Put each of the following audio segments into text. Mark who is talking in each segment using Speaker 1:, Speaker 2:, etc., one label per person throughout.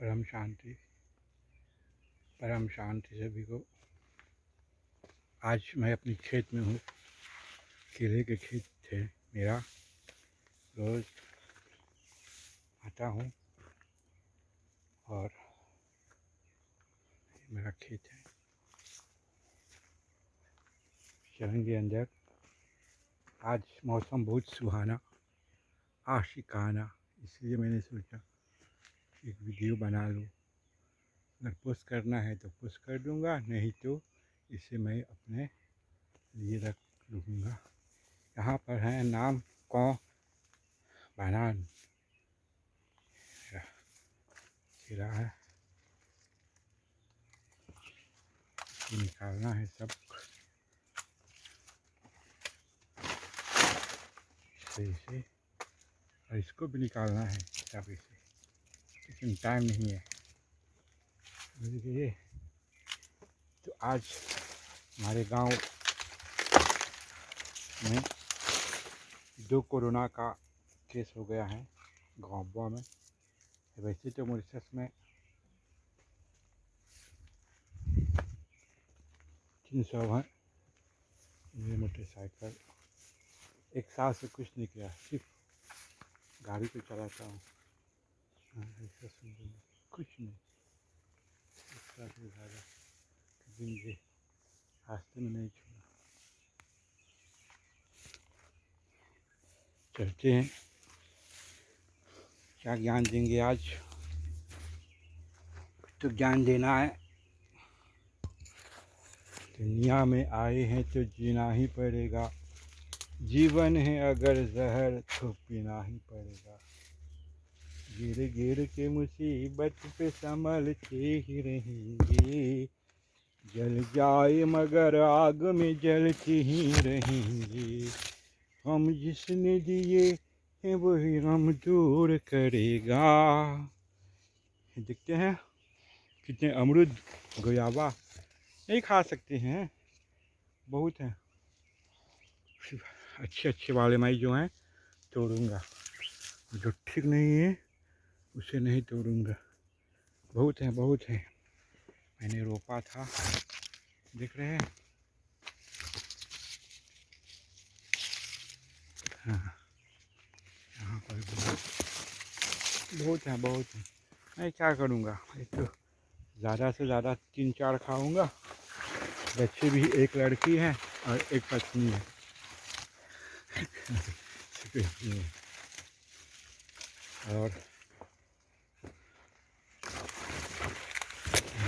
Speaker 1: परम शांति, परम शांति सभी को। आज मैं अपनी खेत में हूँ। केले के खेत थे मेरा। रोज़ आता हूँ और मेरा खेत है। चलेंगे अंदर। आज मौसम बहुत सुहाना, आशिकाना, इसलिए मैंने सोचा एक वीडियो बना लूँ। अगर पोस्ट करना है तो पोस्ट कर दूँगा, नहीं तो इसे मैं अपने लिए रख लूँगा। यहाँ पर है नाम कौ बनान खिला है, निकालना है सब इसे और इसको भी निकालना है सब इसे, लेकिन टाइम नहीं है। देखिए, तो आज हमारे गांव में 2 कोरोना का केस हो गया है गाँव में। वैसे तो मॉरिशस में 300 है। ये मोटरसाइकिल 1 साल से कुछ नहीं किया, सिर्फ गाड़ी पे चलाता हूँ। ऐसा कुछ नहीं, इसका भी ज़्यादा कभी मुझे रास्ते में नहीं छोड़ा। चलते हैं, क्या ज्ञान देंगे आज। तो ज्ञान देना है। दुनिया में आए हैं तो जीना ही पड़ेगा, जीवन है अगर जहर तो पीना ही पड़ेगा। गिर गिर के मुसीबत पे संभलते ही रहेंगे, जल जाए मगर आग में जलते ही रहेंगे। हम जिसने दिए हैं वही हम दूर करेगा। देखते हैं कितने अमरूद गोयाबा नहीं खा सकते हैं, बहुत हैं। अच्छे वाले मैं जो हैं तोड़ूंगा, जो ठीक नहीं है उसे नहीं तोड़ूंगा। बहुत हैं, बहुत हैं। मैंने रोपा था, देख रहे हैं। हाँ, यहाँ पर बहुत हैं, बहुत हैं। मैं क्या करूँगा, एक तो ज़्यादा से ज़्यादा 3-4 खाऊंगा। बच्चे भी, एक लड़की है और एक पत्नी है। और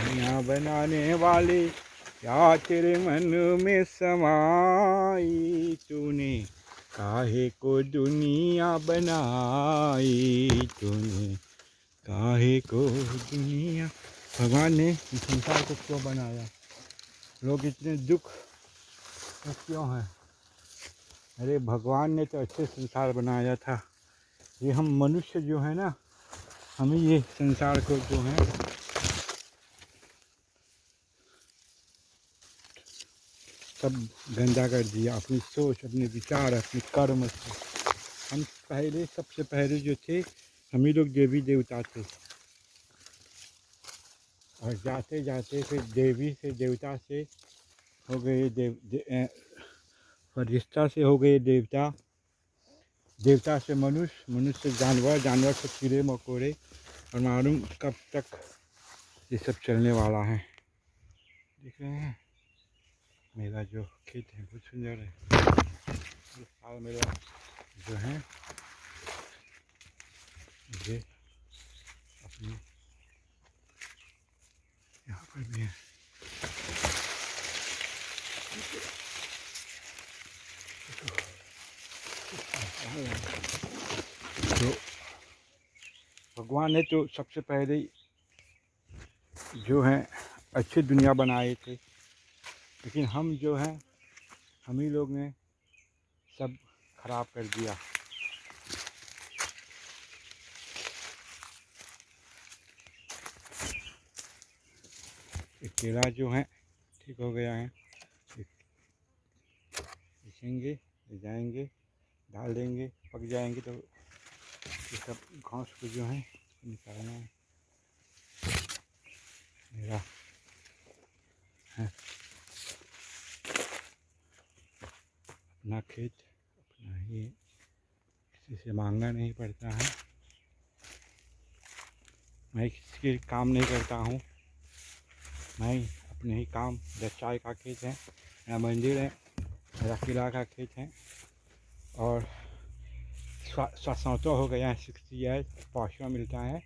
Speaker 1: दुनिया बनाने वाले क्या तेरे मन में समाई, तूने काहे को दुनिया बनाई, तूने काहे को दुनिया। भगवान ने इस संसार को क्यों बनाया, लोग इतने दुख क्यों हैं। अरे भगवान ने तो अच्छे संसार बनाया था। ये हम मनुष्य जो है ना, हमें ये संसार को जो है सब गंदा कर दिया, अपनी सोच, अपने विचार, अपने कर्म से। हम पहले, सबसे पहले जो थे हम ही लोग देवी देवता थे, और जाते जाते फिर देवी से देवता से हो गए फरिश्ता से हो गए देवता, देवता से मनुष्य, मनुष्य से जानवर, जानवर से कीड़े मकोड़े, और मालूम कब तक ये सब चलने वाला है। देख रहे हैं मेरा जो खेत है बहुत सुंदर है। इस साल मेरा जो है मुझे अपनी यहाँ पर भी है। तो भगवान ने तो सबसे पहले जो है अच्छी दुनिया बनाए थे, लेकिन हम जो हैं, हम ही लोग ने सब खराब कर दिया। केला जो है ठीक हो गया है, पीसेंगे, ले जाएंगे, डाल देंगे, पक जाएंगे तो ये सब घास को जो है निकालना है। मेरा है अपना खेत, अपना ही, किसी से मांगना नहीं पड़ता है। मैं किसी के काम नहीं करता हूँ, मैं अपने ही काम। मेरा चाय का खेत है, मेरा मंदिर है, मेरा किला का खेत है। और 60 हो गया है, 60 ईयर पॉशवा मिलता है।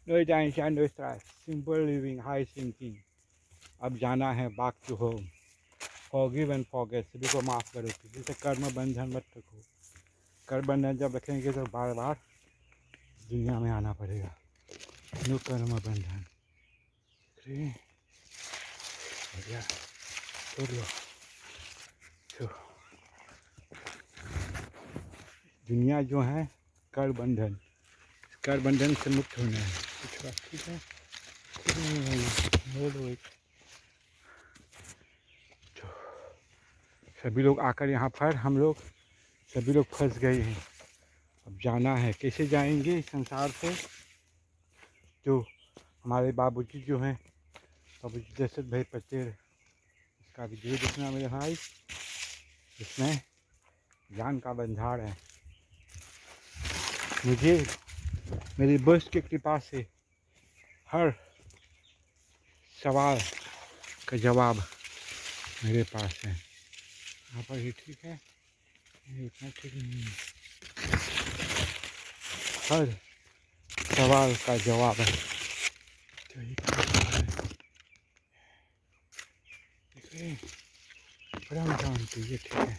Speaker 1: No tension no stress, simple living high thinking. अब जाना है back to home. Forgive and forget, सभी को माफ़ करो, किसी से कर्म बंधन मत रखो। कर्म बंधन जब रखेंगे तो बार बार दुनिया में आना पड़ेगा। नो कर्म बंधन। बढ़िया, छोड़ लो। दुनिया जो है कर बंधन, कर बंधन से मुक्त होना है। कुछ बात ठीक है, सभी लोग आकर यहाँ पर हम लोग सभी लोग फंस गए हैं। अब जाना है, कैसे जाएंगे इस संसार से। जो हमारे बाबूजी जो हैं, बाबूजी दशरथ भाई पटेल, इसका वीडियो देखना मेरे भाई। इसमें ज्ञान का भंडार है। मुझे मेरी बस की कृपा से हर सवाल का जवाब मेरे पास है। यहाँ पर ही ठीक है, इतना ठीक नहीं है। हर सवाल का जवाब है। बड़ा शांति, ये ठीक है,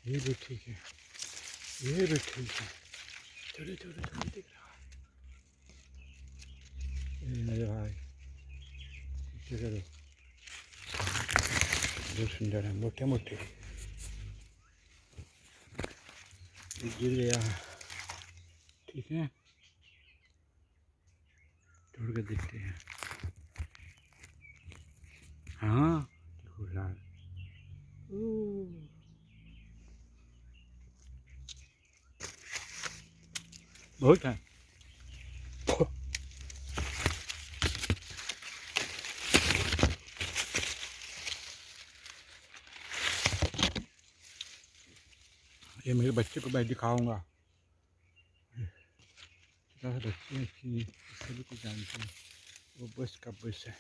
Speaker 1: ये भी ठीक है, ये भी ठीक है। थोड़े थोड़े थोड़े दिख रहा है मेरे भाई। करो, बहुत सुंदर है, मोटे मोटे। गिर गया, ठीक है, तोड़ के देखते हैं। हाँ देखो लाल, बहुत है। ये मेरे बच्चे को मैं दिखाऊंगा। बच्चे अच्छी सभी को जानते हैं, वो बस का बस है।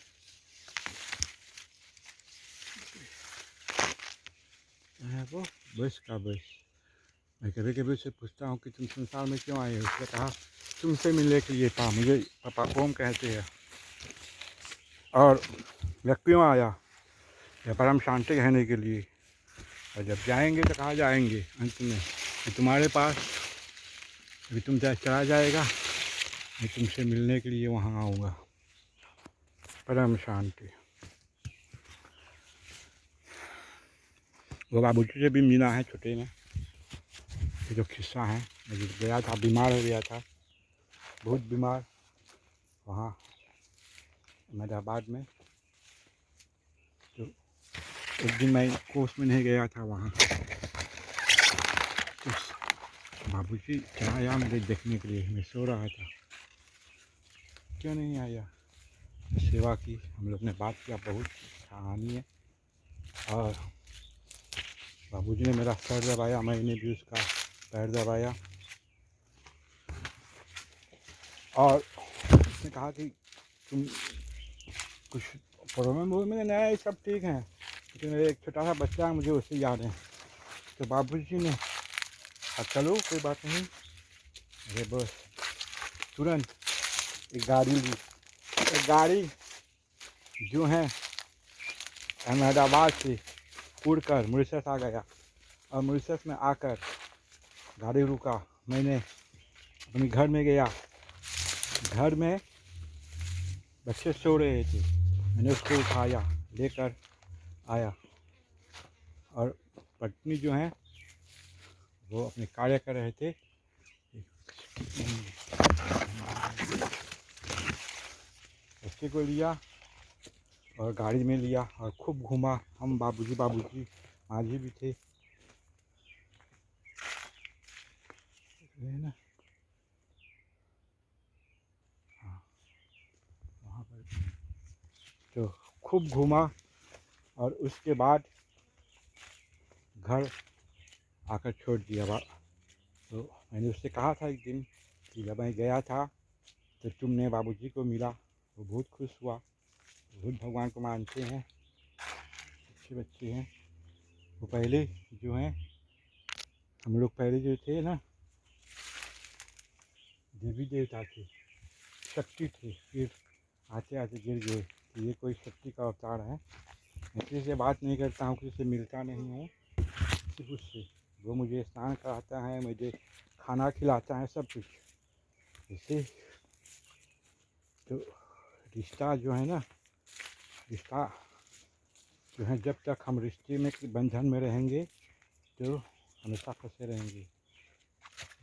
Speaker 1: है वो बस का बस। मैं कभी कभी उससे पूछता हूँ कि तुम संसार में क्यों आए हो। उसने कहा तुमसे मिलने के लिए था, मुझे पापा ओम कहते हैं। और मैं क्यों आया, या परम शांति कहने के लिए। और जब जाएंगे तो कहाँ जाएंगे अंत में, तुम्हारे पास। अभी तुम चला जाएगा, मैं तुमसे मिलने के लिए वहाँ आऊँगा। परम शांति। वो बाबूजी से भी मिला है छोटे में, ये जो किस्सा है। मैं जब गया था, बीमार हो गया था, बहुत बीमार, वहाँ अहमदाबाद में। तो एक दिन मैं कोर्स में नहीं गया था वहाँ, तो बाबूजी आया मुझे देखने के लिए। मैं सो रहा था, क्यों नहीं आया। सेवा की, हम लोग ने बात किया, बहुत कहानी है। और बाबूजी ने मेरा सर दबाया, मैंने भी उसका पैर दबाया। और उसने कहा कि तुम कुछ प्रॉब्लम हो। मैंने नया, ये सब ठीक है, लेकिन मेरे एक छोटा सा बच्चा है, मुझे उससे याद है। तो बाबूजी ने चलो कोई बात नहीं। अरे बस तुरंत एक गाड़ी ली। एक गाड़ी जो है अहमदाबाद से उड़कर मॉरिशस आ गया। और मॉरिशस में आकर गाड़ी रुका, मैंने अपने घर में गया। घर में बच्चे सो रहे थे, मैंने उसको उठाया, लेकर आया। और पत्नी जो है वो अपने कार्य कर रहे थे। बच्चे को लिया और गाड़ी में लिया और खूब घूमा। हम बाबूजी माँ जी भी थे ना। हाँ, तो खूब घूमा और उसके बाद घर आकर छोड़ दिया। तो मैंने उससे कहा था एक दिन कि जब मैं गया था तो तुमने बाबूजी को मिला, वो बहुत खुश हुआ, बहुत भगवान को मानते हैं, अच्छे बच्चे हैं। वो पहले जो हैं, हम लोग पहले जो थे ना, देवी देवता थे, शक्ति थे, फिर आते आते गिर गए। तो ये कोई शक्ति का अवतार है। मैं किसी से बात नहीं करता हूँ, किसी से मिलता नहीं हूँ, सिर्फ उससे। वो मुझे स्नान कराता है, मुझे खाना खिलाता है, सब कुछ। इससे तो रिश्ता जो है ना, रिश्ता जो है, जब तक हम रिश्ते में बंधन में रहेंगे तो हमेशा फंसे रहेंगे।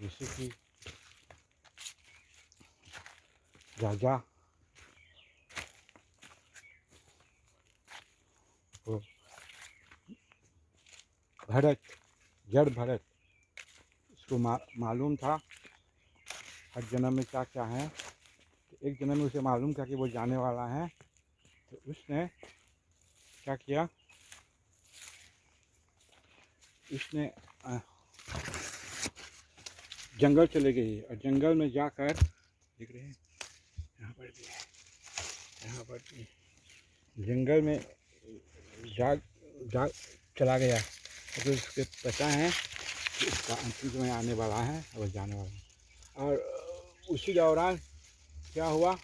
Speaker 1: जैसे कि राजा वो भरत, जड़ भरत, उसको मालूम था हर जन्म में क्या क्या है। तो एक जन्म में उसे मालूम था कि वो जाने वाला है। तो उसने क्या किया, उसने जंगल चले गए और जंगल में जाकर, देख रहे हैं यहाँ पर भी है, यहाँ पर भी जंगल में जा चला गया। तो उसके पता है कि इसका अंतिम समय आने वाला है और जाने वाला है। और उसी दौरान क्या हुआ,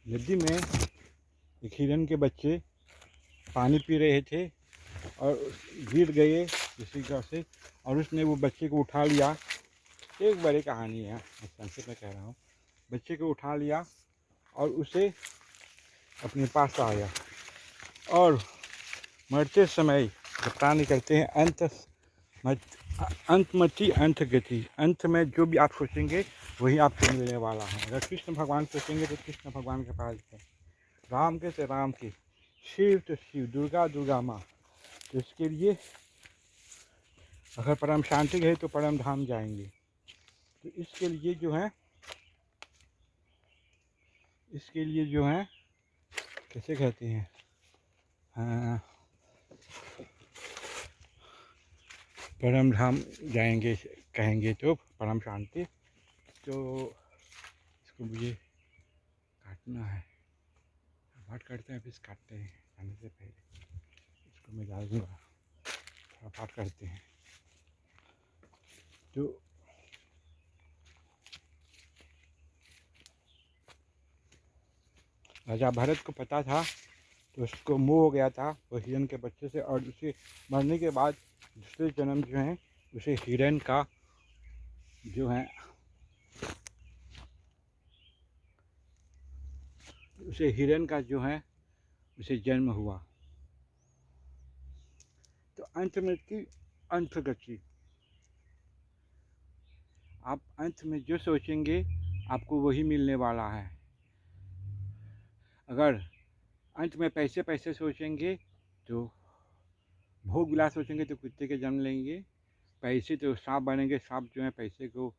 Speaker 1: नदी में एक हिरन के बच्चे पानी पी रहे थे और गिर गए किसी का से, और उसने वो बच्चे को उठा लिया। एक बड़ी कहानी है, मैं संक्षेप में कह रहा हूँ। बच्चे को उठा लिया और उसे अपने पास आया, और मरते समय प्राणी कहते हैं अंतमति अंत गति। अंत में जो भी आप सोचेंगे वही आपको मिलने वाला है। अगर कृष्ण भगवान सोचेंगे तो कृष्ण भगवान के पास है, राम के तो राम के, शिव तो शिव, दुर्गा दुर्गा माँ। तो इसके लिए अगर परम शांति है तो परम धाम जाएंगे। तो इसके लिए जो है कैसे कहते हैं, परम धाम जाएंगे कहेंगे तो परम शांति। तो इसको मुझे काटना है, पाठ करते हैं, फिर काटते हैं जाने से पहले। इसको मैं डाल दूँगा, थोड़ा पाठ करते हैं। तो राजा भरत को पता था, तो उसको मोह हो गया था वो हिरन के बच्चे से, और उसे मरने के बाद दूसरे जन्म जो है उसे हिरन का जो है उसे जन्म हुआ। तो अंत में की अंत गति, आप अंत में जो सोचेंगे आपको वही मिलने वाला है। अगर अंत में पैसे पैसे सोचेंगे तो भोग विलास सोचेंगे तो कुत्ते के जन्म लेंगे। पैसे तो सांप बनेंगे, सांप जो है पैसे को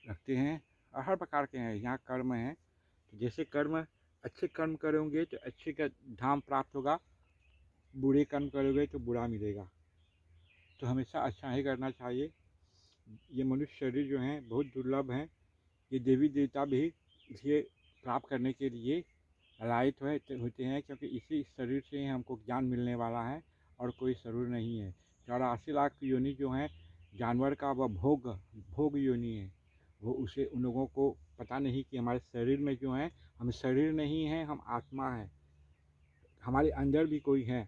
Speaker 1: रखते हैं, और हर प्रकार के हैं। यहाँ कर्म है, तो जैसे कर्म, अच्छे कर्म करोगे तो अच्छे का धाम प्राप्त होगा, बुरे कर्म करोगे तो बुरा मिलेगा। तो हमेशा अच्छा ही करना चाहिए। ये मनुष्य शरीर जो है बहुत दुर्लभ है, ये देवी देवता भी इसे प्राप्त करने के लिए लायक होते हैं, क्योंकि इसी शरीर से ही हमको ज्ञान मिलने वाला है और कोई शरीर नहीं है। 84 लाख योनि जो हैं जानवर का, वह भोग योनि है। वो उसे उन लोगों को पता नहीं कि हमारे शरीर में जो है, हम शरीर नहीं हैं, हम आत्मा हैं। हमारे अंदर भी कोई है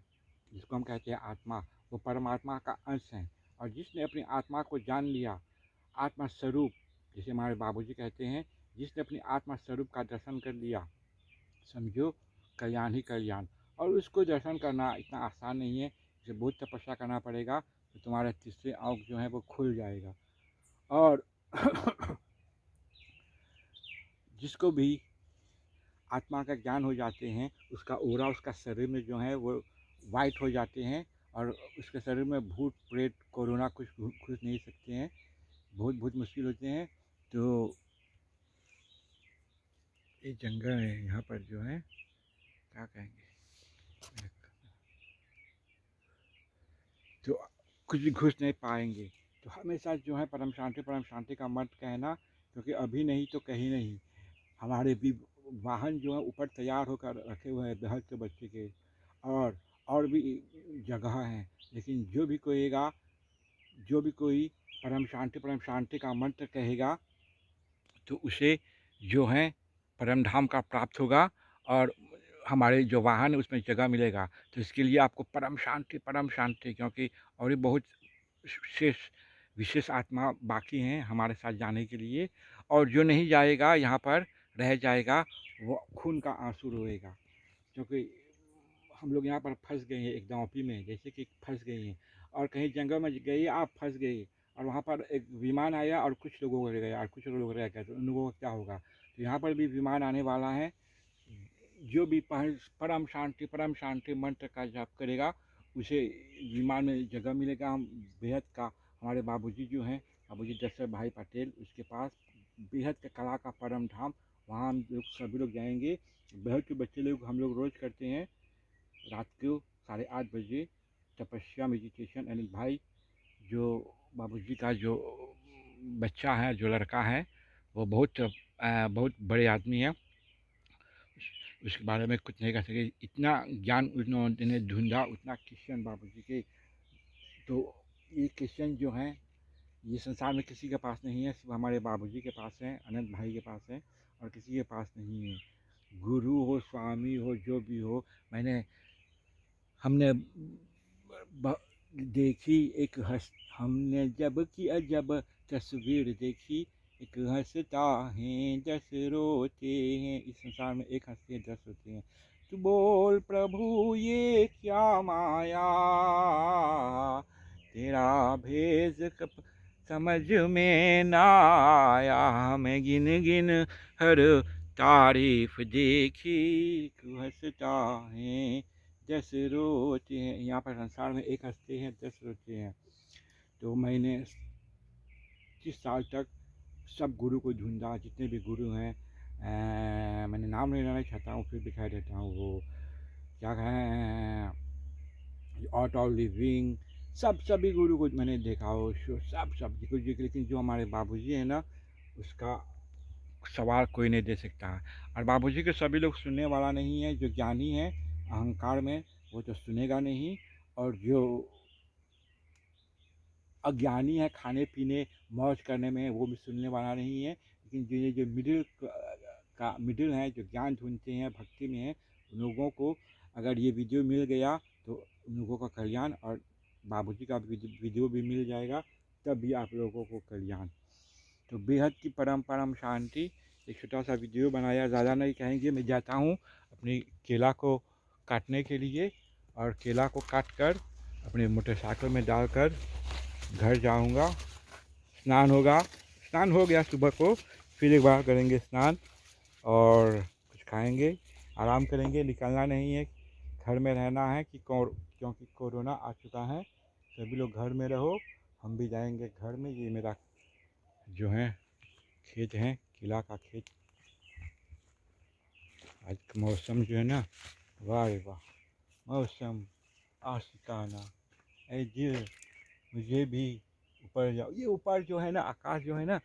Speaker 1: जिसको हम कहते हैं आत्मा, वो परमात्मा का अंश है। और जिसने अपनी आत्मा को जान लिया, आत्मा स्वरूप, जिसे हमारे बाबूजी कहते हैं, जिसने अपनी आत्मा स्वरूप का दर्शन कर लिया, समझो कल्याण ही कल्याण। और उसको दर्शन करना इतना आसान नहीं है, इसे बहुत तपस्या करना पड़ेगा। तो तुम्हारा तीसरे आँख जो है वो खुल जाएगा। और जिसको भी आत्मा का ज्ञान हो जाते हैं, उसका ओरा, उसका शरीर में जो है वो वाइट हो जाते हैं, और उसके शरीर में भूत प्रेत कोरोना कुछ घुस नहीं सकते हैं, बहुत बहुत मुश्किल होते हैं। तो ये जंगल है, यहाँ पर जो है क्या कहेंगे, तो कुछ भी घुस नहीं पाएंगे। तो हमेशा जो है परम शांति का मत कहना, क्योंकि अभी नहीं तो कहीं नहीं। हमारे भी वाहन जो है ऊपर तैयार होकर रखे हुए हैं बेहद के बच्चे के, और भी जगह हैं। लेकिन जो भी कोई परम शांति का मंत्र कहेगा तो उसे जो है परम धाम का प्राप्त होगा, और हमारे जो वाहन है उसमें जगह मिलेगा। तो इसके लिए आपको परम शांति, क्योंकि और भी बहुत विशेष विशेष आत्मा बाकी हैं हमारे साथ जाने के लिए, और जो नहीं जाएगा यहाँ पर रह जाएगा वो खून का आंसू रोएगा। क्योंकि हम लोग यहाँ पर फंस गए हैं एक दांवपी में, जैसे कि फंस गए हैं, और कहीं जंगल में गए आप फंस गए, और वहाँ पर एक विमान आया और कुछ लोगों को ले गया और कुछ लोग रह गए, तो उन लोगों का क्या होगा। तो यहाँ पर भी विमान आने वाला है। जो भी परम शांति मंत्र का जाप करेगा उसे विमान में जगह मिलेगा। हम बेहद का हमारे बाबूजी जो हैं, बाबूजी दशरथ भाई पटेल, उसके पास बेहद का कला का परम धाम, वहाँ हम लोग सभी लोग जाएंगे। बेहद के बच्चे लोग हम लोग रोज़ करते हैं रात को 8:30 बजे तपस्या मेडिटेशन। अनिल भाई जो बाबूजी का जो बच्चा है, जो लड़का है, वो बहुत बड़े आदमी है। उसके बारे में कुछ नहीं कह सके, इतना ज्ञान उन्होंने ढूंढा उतना क्रिश्चियन बाबूजी के। तो ये क्रिश्चियन जो हैं ये संसार में किसी के पास नहीं है, सिर्फ हमारे बाबूजी के पास है, अनंत भाई के पास है, और किसी के पास नहीं है। गुरु हो, स्वामी हो, जो भी हो, हमने देखी एक हमने जब की अजब तस्वीर देखी, एक हंसता है 10 रोते हैं। इस संसार में एक हंसते हैं 10 रोते हैं। तू बोल प्रभु ये क्या माया, तेरा भेद कब समझ में ना आया। मैं गिन गिन हर तारीफ देखी, तू हंसता है 10 रोते हैं। यहाँ पर संसार में एक हंसते हैं 10 रोते हैं। तो मैंने 30 साल तक सब गुरु को ढूंढा, जितने भी गुरु हैं। मैंने नाम नहीं लेना चाहता हूँ, फिर दिखाई देता हूँ। वो क्या कहें, आर्ट ऑफ लिविंग, सभी गुरु को मैंने देखा हो, सब कुछ। लेकिन जो हमारे बाबूजी है ना, उसका सवाल कोई नहीं दे सकता है। और बाबूजी के सभी लोग सुनने वाला नहीं है। जो ज्ञानी है अहंकार में, वो तो सुनेगा नहीं, और जो अज्ञानी है खाने पीने मौज करने में, वो भी सुनने वाला नहीं है। लेकिन जो मिडिल है, जो ज्ञान ढूंढते हैं, भक्ति में है, उन लोगों को अगर ये वीडियो मिल गया तो उन लोगों का कल्याण, और बाबूजी का वीडियो भी मिल जाएगा तब भी आप लोगों को कल्याण। तो बेहद की परम शांति। एक छोटा सा वीडियो बनाया, ज़्यादा नहीं कहेंगे। मैं जाता हूँ अपनी केला को काटने के लिए, और केला को काट कर अपने मोटरसाइकिल में डालकर घर जाऊंगा। स्नान हो गया सुबह को, फिर एक बार करेंगे स्नान और कुछ खाएंगे, आराम करेंगे। निकलना नहीं है, घर में रहना है क्योंकि कोरोना आ चुका है। सभी लोग घर में रहो, हम भी जाएंगे घर में। ये मेरा जो है खेत है, केला का खेत। आज का मौसम जो है ना, वाह रे वाह, मौसम आशिकाना। ऐ दिल मुझे भी ऊपर जाओ। ये ऊपर जो है ना, आकाश जो है ना,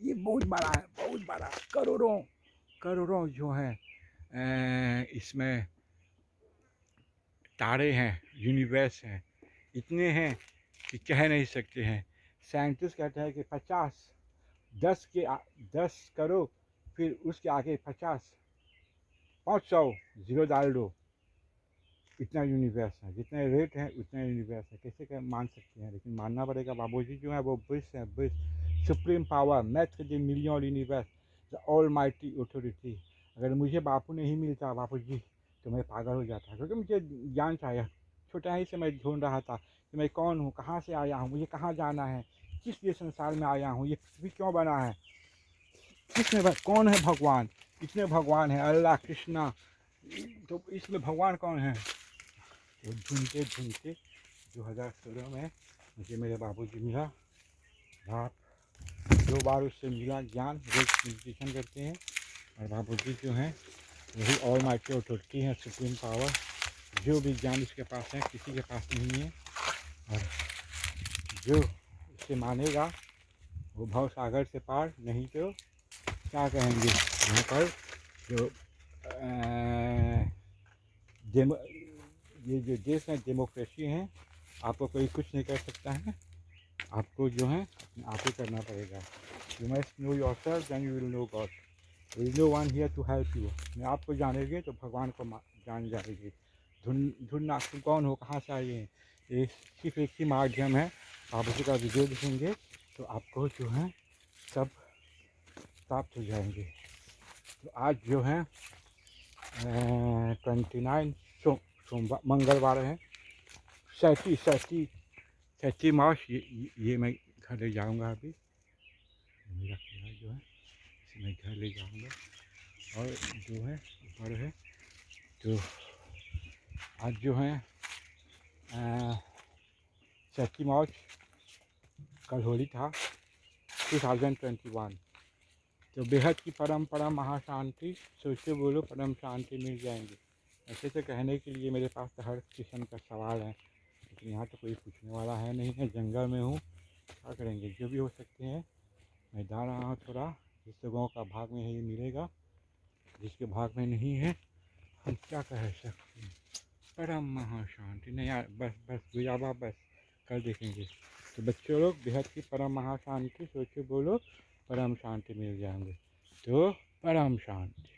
Speaker 1: ये बहुत बड़ा है, बहुत बड़ा। करोड़ों जो है इसमें तारे हैं, यूनिवर्स हैं, इतने हैं कि कह नहीं सकते हैं। साइंटिस्ट कहते हैं कि 10 करो, फिर उसके आगे 50, 500 जीरो डाल दो, इतना यूनिवर्स है। जितने रेट है उतना यूनिवर्स है। कैसे मान सकते हैं, लेकिन मानना पड़ेगा। बाबूजी जो है वो बिस है, बिस supreme power, math the million universe, the all mighty authority. अगर मुझे बापू नहीं मिलता, बापूजी, तो मैं पागल हो जाता, क्योंकि मुझे ज्ञान चाहिए। छोटा ही से मैं ढूंढ रहा था कि मैं कौन हूँ, कहाँ से आया हूँ, मुझे कहाँ जाना है, किस लिए संसार में आया हूँ, ये पृथ्वी क्यों बना है, कौन है भगवान। इतने भगवान है, अल्लाह, कृष्णा, तो इसमें भगवान कौन है। तो ढूंढते 2016 में मुझे मेरे बाबूजी मिला। रात 2 बार उससे मिला ज्ञान। रोज मेडिटेशन करते हैं, और बाबू जी जो हैं वही ऑल माइटी अथॉरिटी हैं, सुप्रीम पावर। जो भी ज्ञान इसके पास है किसी के पास नहीं है, और जो इसे मानेगा वो भव सागर से पार, नहीं तो क्या कहेंगे यहाँ पर जो ये जो देश है डेमोक्रेसी है, आपको कोई कुछ नहीं कर सकता है, आपको जो है आप ही करना पड़ेगा। You must know yourself then you will know God. There is no one here to help you. मैं आपको जानेंगे तो भगवान को जान जाएंगे। ढूंढना तुम कौन हो, कहाँ से आए हैं, ये सिर्फ एक ही माध्यम है। आप उसी का वीडियो देखेंगे तो आपको जो है सब प्राप्त हो जाएंगे। तो आज जो है 29 सोमवार मंगलवार है, 30 मार्च। ये मैं घर ले जाऊंगा अभी, मेरा केला जो है इसे मैं घर ले जाऊंगा। और जो है ऊपर है तो आज जो है 30 मार्च, कल होली था 2021। तो बेहद की परम महाशांति, सोचो बोलो परम शांति मिल जाएंगी। ऐसे तो कहने के लिए मेरे पास तो हर किस्म का सवाल है, लेकिन यहाँ तो कोई पूछने वाला है नहीं है। जंगल में हूँ, क्या करेंगे, जो भी हो सकते हैं। मैं जा रहा हूँ थोड़ा, जिस लोगों का भाग में है ये मिलेगा, जिसके भाग में नहीं है हम क्या कह सकते हैं। परम महाशांति नहीं यार, बस बस गुजाबा, बस कल देखेंगे। तो बच्चों लोग बेहद की परम महाशांति, सोचो बोलो परम शांति मिल जाएंगे। तो परम शांति।